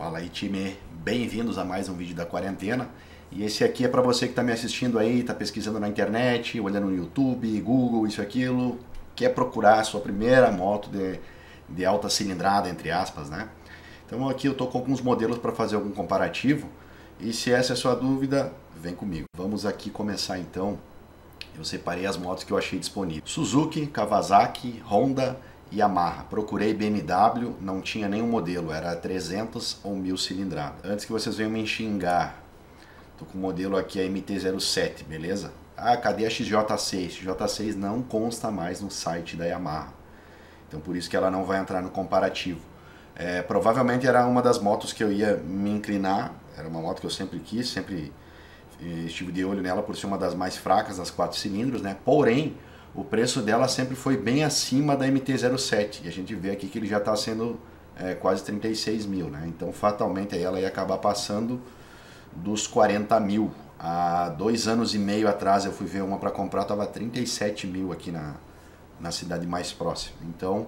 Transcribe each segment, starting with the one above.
Fala aí, time, bem-vindos a mais um vídeo da quarentena. E esse aqui é para você que está me assistindo aí, está pesquisando na internet, olhando no YouTube, Google, isso e aquilo, quer procurar a sua primeira moto de alta cilindrada, entre aspas, né? Então aqui eu estou com alguns modelos para fazer algum comparativo, e se essa é a sua dúvida, vem comigo. Vamos aqui começar então. Eu separei as motos que eu achei disponíveis: Suzuki, Kawasaki, Honda, Yamaha. Procurei BMW, não tinha nenhum modelo, era 300 ou 1000 cilindrada. Antes que vocês venham me xingar, tô com o modelo aqui, a MT-07, beleza? Ah, cadê a XJ6? XJ6 não consta mais no site da Yamaha, então por isso que ela não vai entrar no comparativo. Provavelmente era uma das motos que eu ia me inclinar, era uma moto que eu sempre quis, sempre estive de olho nela por ser uma das mais fracas das 4 cilindros, né? Porém, o preço dela sempre foi bem acima da MT-07, e a gente vê aqui que ele já está sendo quase 36 mil, né? Então fatalmente aí ela ia acabar passando dos 40 mil. Há 2 anos e meio atrás eu fui ver uma para comprar, estava 37 mil aqui na cidade mais próxima. Então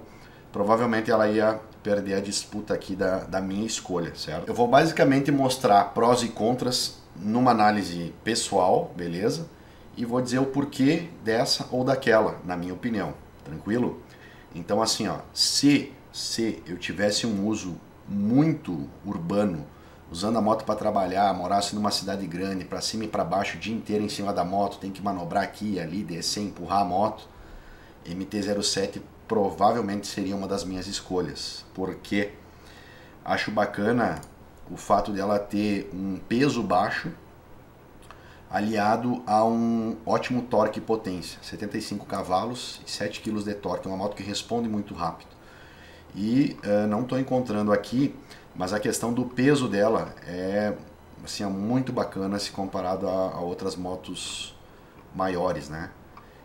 provavelmente ela ia perder a disputa aqui da minha escolha, certo? Eu vou basicamente mostrar prós e contras numa análise pessoal, beleza? E vou dizer o porquê dessa ou daquela, na minha opinião, tranquilo? Então assim, ó, se eu tivesse um uso muito urbano, usando a moto para trabalhar, morasse numa cidade grande, para cima e para baixo o dia inteiro em cima da moto, tem que manobrar aqui e ali, descer, empurrar a moto, MT-07 provavelmente seria uma das minhas escolhas, porque acho bacana o fato dela ter um peso baixo, aliado a um ótimo torque e potência, 75 cavalos e 7 kg de torque, é uma moto que responde muito rápido. E não estou encontrando aqui, mas a questão do peso dela é assim, muito bacana se comparado a outras motos maiores, né?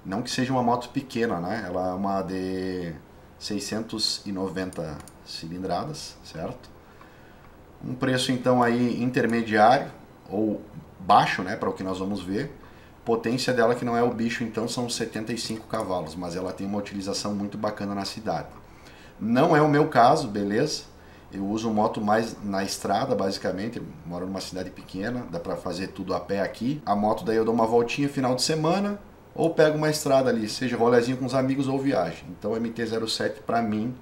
Não que seja uma moto pequena, né? Ela é uma de 690 cilindradas, certo? Um preço então aí intermediário ou baixo, né, para o que nós vamos ver. Potência dela que não é o bicho, então são 75 cavalos, mas ela tem uma utilização muito bacana na cidade. Não é o meu caso, beleza? Eu uso moto mais na estrada, basicamente. Eu moro numa cidade pequena, dá para fazer tudo a pé aqui. A moto daí eu dou uma voltinha final de semana, ou pego uma estrada ali, seja rolezinho com os amigos ou viagem. Então a MT-07 para mim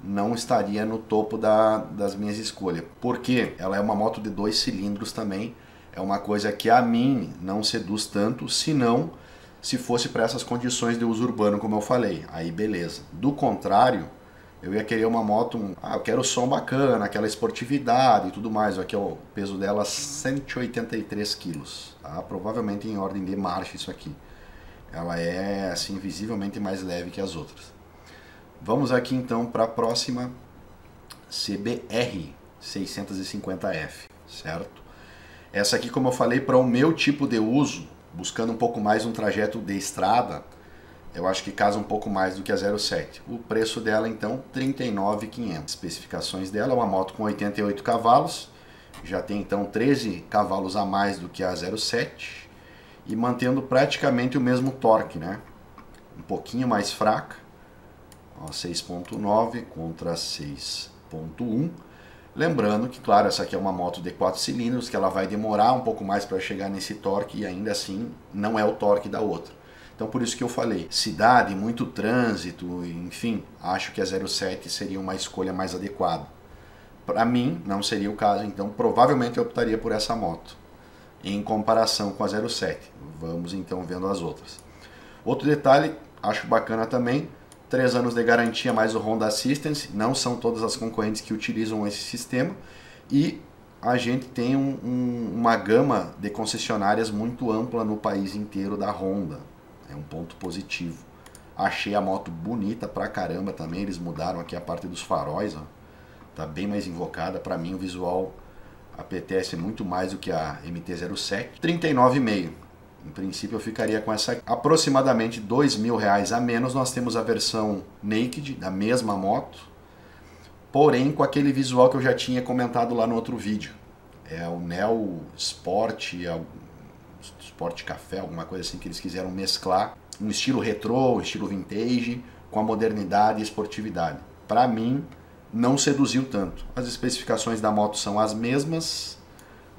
não estaria no topo das minhas escolhas. Porque ela é uma moto de 2 cilindros também. É uma coisa que a mim não seduz tanto, senão se fosse para essas condições de uso urbano, como eu falei. Aí beleza. Do contrário, eu ia querer uma moto, eu quero som bacana, aquela esportividade e tudo mais. Aqui é o peso dela, 183 quilos. Tá? Provavelmente em ordem de marcha isso aqui. Ela é assim visivelmente mais leve que as outras. Vamos aqui então para a próxima, CBR 650F, certo? Essa aqui, como eu falei, para o meu tipo de uso, buscando um pouco mais um trajeto de estrada, eu acho que casa um pouco mais do que a 07. O preço dela então, R$ 39.500. Especificações dela, uma moto com 88 cavalos, já tem então 13 cavalos a mais do que a 07 e mantendo praticamente o mesmo torque, né? Um pouquinho mais fraca, 6.9 contra 6.1. Lembrando que, claro, essa aqui é uma moto de 4 cilindros, que ela vai demorar um pouco mais para chegar nesse torque e ainda assim não é o torque da outra. Então por isso que eu falei, cidade, muito trânsito, enfim, acho que a 07 seria uma escolha mais adequada. Para mim não seria o caso, então provavelmente eu optaria por essa moto, em comparação com a 07. Vamos então vendo as outras. Outro detalhe, acho bacana também, 3 anos de garantia mais o Honda Assistance, não são todas as concorrentes que utilizam esse sistema, e a gente tem uma gama de concessionárias muito ampla no país inteiro da Honda, é um ponto positivo. Achei a moto bonita pra caramba também, eles mudaram aqui a parte dos faróis, ó. Tá bem mais invocada, pra mim o visual apetece muito mais do que a MT-07, R$ 39.500. Em princípio eu ficaria com essa aqui. Aproximadamente R$ 2.000 a menos nós temos a versão Naked, da mesma moto, porém com aquele visual que eu já tinha comentado lá no outro vídeo. É o Neo Sport, Sport Café, alguma coisa assim que eles quiseram mesclar. Um estilo retrô, um estilo vintage, com a modernidade e esportividade. Para mim, não seduziu tanto. As especificações da moto são as mesmas,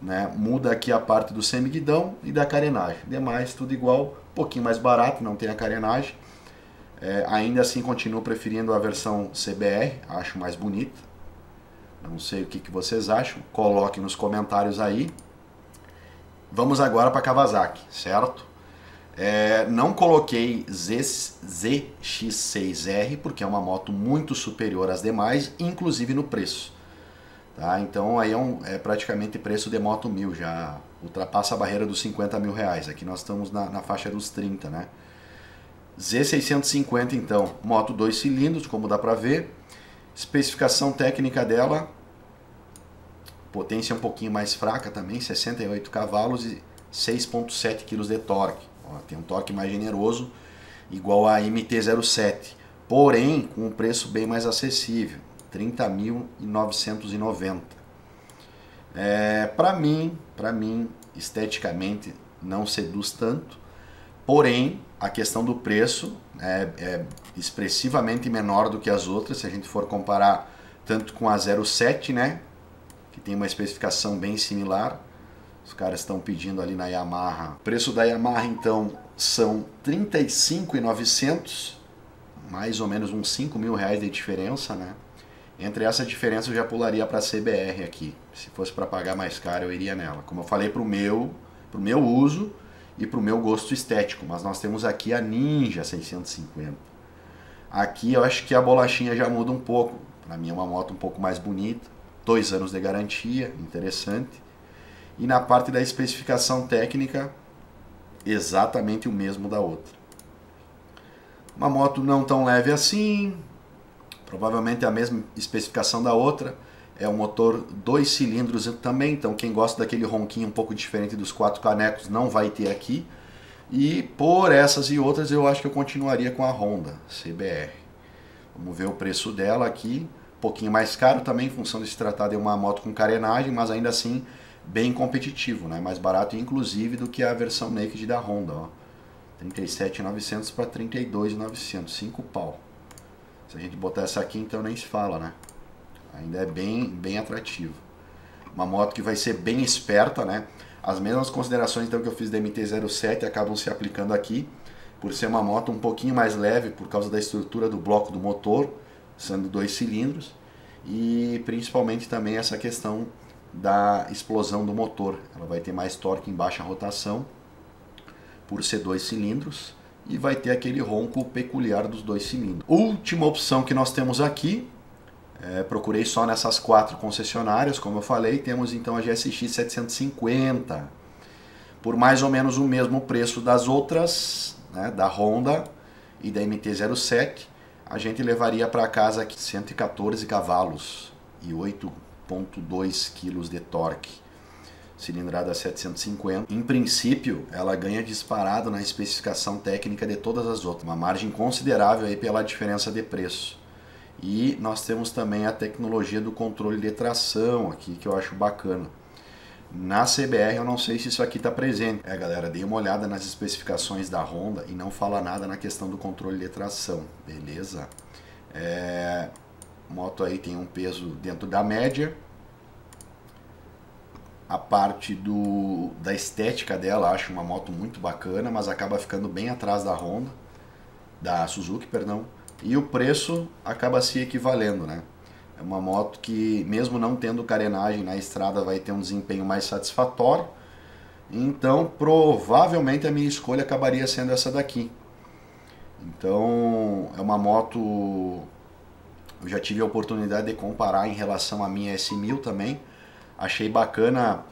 né? Muda aqui a parte do semiguidão e da carenagem. Demais, tudo igual, um pouquinho mais barato, não tem a carenagem. Ainda assim, continuo preferindo a versão CBR, acho mais bonita. Não sei o que vocês acham, coloquem nos comentários aí. Vamos agora para Kawasaki, certo? Não coloquei ZX6R porque é uma moto muito superior às demais, inclusive no preço. Tá? Então aí é praticamente preço de moto 1000, já ultrapassa a barreira dos 50 mil reais. Aqui nós estamos na faixa dos 30, né? Z650 então, moto 2 cilindros, como dá pra ver. Especificação técnica dela, potência um pouquinho mais fraca também, 68 cavalos e 6,7 kg de torque. Ó, tem um torque mais generoso, igual a MT-07, porém com um preço bem mais acessível, 30.990. Para mim, esteticamente não seduz tanto, porém a questão do preço é expressivamente menor do que as outras, se a gente for comparar tanto com a 07, né, que tem uma especificação bem similar. Os caras estão pedindo ali na Yamaha. O preço da Yamaha então são 35.900, mais ou menos uns 5 mil reais de diferença, né? Entre essa diferença eu já pularia para a CBR aqui. Se fosse para pagar mais caro eu iria nela. Como eu falei, pro meu uso e pro meu gosto estético. Mas nós temos aqui a Ninja 650. Aqui eu acho que a bolachinha já muda um pouco. Para mim é uma moto um pouco mais bonita. 2 anos de garantia, interessante. E na parte da especificação técnica, exatamente o mesmo da outra. Uma moto não tão leve assim, provavelmente a mesma especificação da outra. É um motor 2 cilindros também, então quem gosta daquele ronquinho um pouco diferente dos 4 canecos não vai ter aqui. E por essas e outras eu acho que eu continuaria com a Honda CBR. Vamos ver o preço dela aqui, um pouquinho mais caro também, em função de se tratar de uma moto com carenagem, mas ainda assim bem competitivo, né? Mais barato inclusive do que a versão Naked da Honda, ó. 37.900 para 32.900, 5 pau. Se a gente botar essa aqui, então nem se fala, né? Ainda é bem atrativo. Uma moto que vai ser bem esperta, né? As mesmas considerações então que eu fiz da MT-07 acabam se aplicando aqui, por ser uma moto um pouquinho mais leve por causa da estrutura do bloco do motor, sendo 2 cilindros, e principalmente também essa questão da explosão do motor. Ela vai ter mais torque em baixa rotação por ser 2 cilindros e vai ter aquele ronco peculiar dos 2 cilindros. Última opção que nós temos aqui, procurei só nessas 4 concessionárias, como eu falei, temos então a GSX 750 por mais ou menos o mesmo preço das outras, né, da Honda e da MT-07. A gente levaria para casa aqui 114 cavalos e 8,2 kg de torque, cilindrada 750. Em princípio, ela ganha disparado na especificação técnica de todas as outras, uma margem considerável aí pela diferença de preço. E nós temos também a tecnologia do controle de tração aqui, que eu acho bacana. Na CBR eu não sei se isso aqui está presente. Galera, dei uma olhada nas especificações da Honda e não fala nada na questão do controle de tração, beleza? Moto aí tem um peso dentro da média. A parte da estética dela, acho uma moto muito bacana, mas acaba ficando bem atrás da Honda, da Suzuki, perdão. E o preço acaba se equivalendo, né? É uma moto que, mesmo não tendo carenagem na estrada, vai ter um desempenho mais satisfatório. Então, provavelmente a minha escolha acabaria sendo essa daqui. Então, é uma moto... Eu já tive a oportunidade de comparar em relação à minha S1000 também. Achei bacana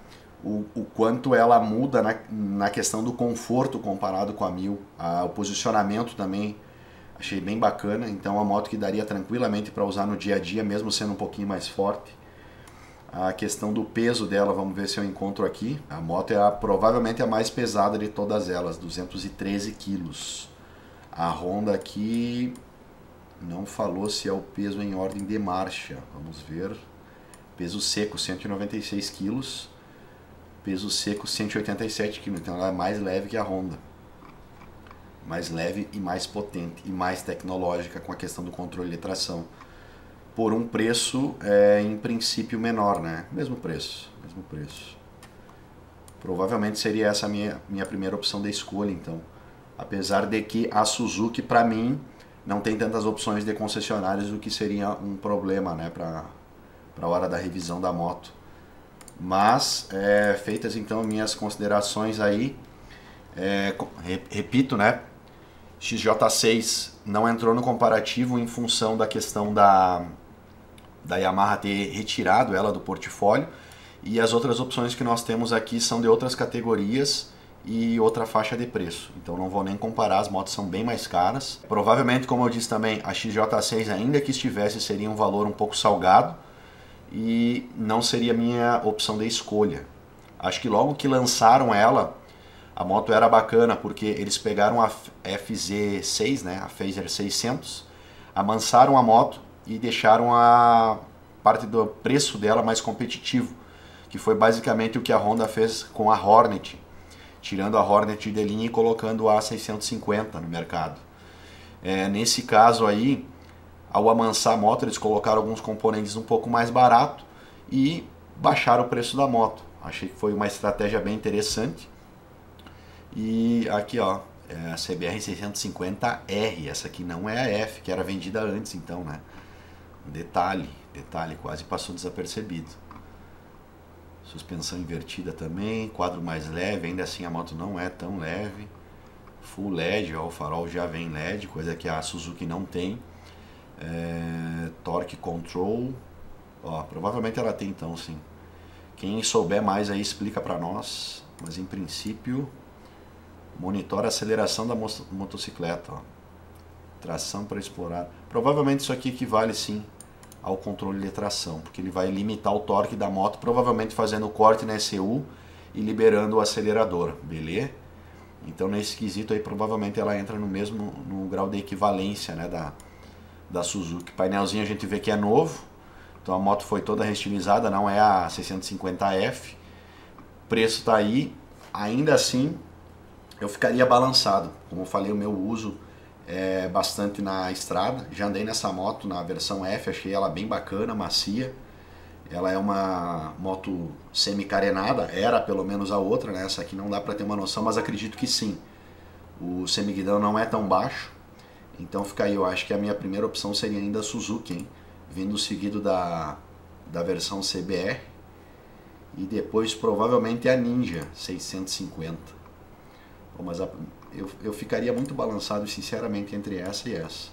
o quanto ela muda na questão do conforto comparado com a 1000. O posicionamento também achei bem bacana. Então é uma moto que daria tranquilamente para usar no dia a dia, mesmo sendo um pouquinho mais forte. A questão do peso dela, vamos ver se eu encontro aqui. A moto é provavelmente a mais pesada de todas elas, 213 quilos. A Honda aqui não falou se é o peso em ordem de marcha. Vamos ver. Peso seco, 196 quilos. Peso seco, 187 quilos. Então ela é mais leve que a Honda. Mais leve e mais potente. E mais tecnológica com a questão do controle de tração. por um preço em princípio menor, né? Mesmo preço, mesmo preço. Provavelmente seria essa a minha primeira opção de escolha, então. Apesar de que a Suzuki, para mim, não tem tantas opções de concessionárias, o que seria um problema, né, para a hora da revisão da moto. Mas, feitas então minhas considerações aí, repito, né, XJ6 não entrou no comparativo em função da questão da Yamaha ter retirado ela do portfólio, e as outras opções que nós temos aqui são de outras categorias e outra faixa de preço. Então não vou nem comparar, as motos são bem mais caras. Provavelmente, como eu disse também, a XJ6, ainda que estivesse, seria um valor um pouco salgado e não seria minha opção de escolha. Acho que logo que lançaram ela, a moto era bacana, porque eles pegaram a FZ6, né, a Phaser 600, amansaram a moto e deixaram a parte do preço dela mais competitivo, que foi basicamente o que a Honda fez com a Hornet, tirando a Hornet de linha e colocando a 650 no mercado. Nesse caso aí, ao amansar a moto, eles colocaram alguns componentes um pouco mais barato e baixaram o preço da moto. Achei que foi uma estratégia bem interessante. E aqui, ó, a CBR 650R, essa aqui não é a F, que era vendida antes, então, né? Detalhe, quase passou desapercebido. Suspensão invertida também, quadro mais leve, ainda assim a moto não é tão leve. Full LED, ó, o farol já vem LED, coisa que a Suzuki não tem. Torque Control, ó, provavelmente ela tem então, sim. Quem souber mais aí explica pra nós, mas em princípio monitora a aceleração da motocicleta, ó. Tração para explorar. Provavelmente isso aqui equivale sim ao controle de tração, porque ele vai limitar o torque da moto, provavelmente fazendo o corte na ECU e liberando o acelerador, beleza? Então nesse quesito aí provavelmente ela entra no grau de equivalência, né, da Suzuki. Painelzinho a gente vê que é novo, então a moto foi toda reestilizada, não é a 650F. Preço tá aí, ainda assim eu ficaria balançado. Como eu falei, o meu uso é bastante na estrada. Já andei nessa moto na versão F, achei ela bem bacana, macia. Ela é uma moto semi-carenada, era pelo menos a outra, né? Essa aqui não dá para ter uma noção, mas acredito que sim. O semiguidão não é tão baixo, então fica aí. Eu acho que a minha primeira opção seria ainda a Suzuki, hein? Vindo seguido da versão CBR e depois provavelmente a Ninja 650. Bom, mas eu ficaria muito balançado, sinceramente, entre essa e essa.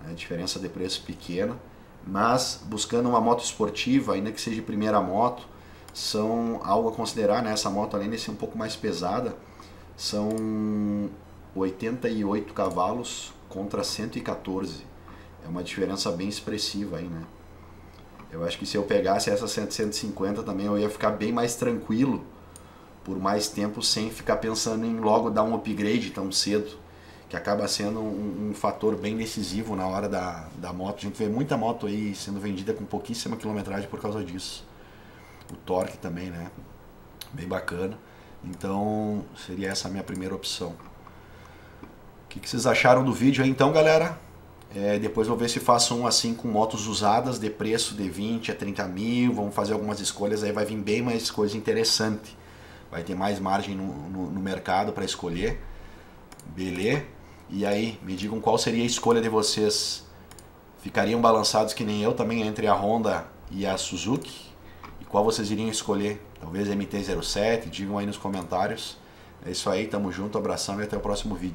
A diferença de preço pequena, mas buscando uma moto esportiva, ainda que seja primeira moto, são algo a considerar, né? Essa moto, além de ser um pouco mais pesada, são 88 cavalos contra 114. É uma diferença bem expressiva aí, né? Eu acho que se eu pegasse essa 150 também, eu ia ficar bem mais tranquilo por mais tempo, sem ficar pensando em logo dar um upgrade tão cedo, que acaba sendo um fator bem decisivo na hora da moto. A gente vê muita moto aí sendo vendida com pouquíssima quilometragem por causa disso. O torque também, né? Bem bacana. Então seria essa a minha primeira opção. O que vocês acharam do vídeo aí então, galera? Depois vou ver se faço um assim com motos usadas de preço de 20 a 30 mil. Vamos fazer algumas escolhas, aí vai vir bem mais coisa interessante. Vai ter mais margem no mercado para escolher. Beleza? E aí, me digam qual seria a escolha de vocês. Ficariam balançados que nem eu também entre a Honda e a Suzuki? E qual vocês iriam escolher? Talvez MT-07? Digam aí nos comentários. É isso aí, tamo junto, abração e até o próximo vídeo.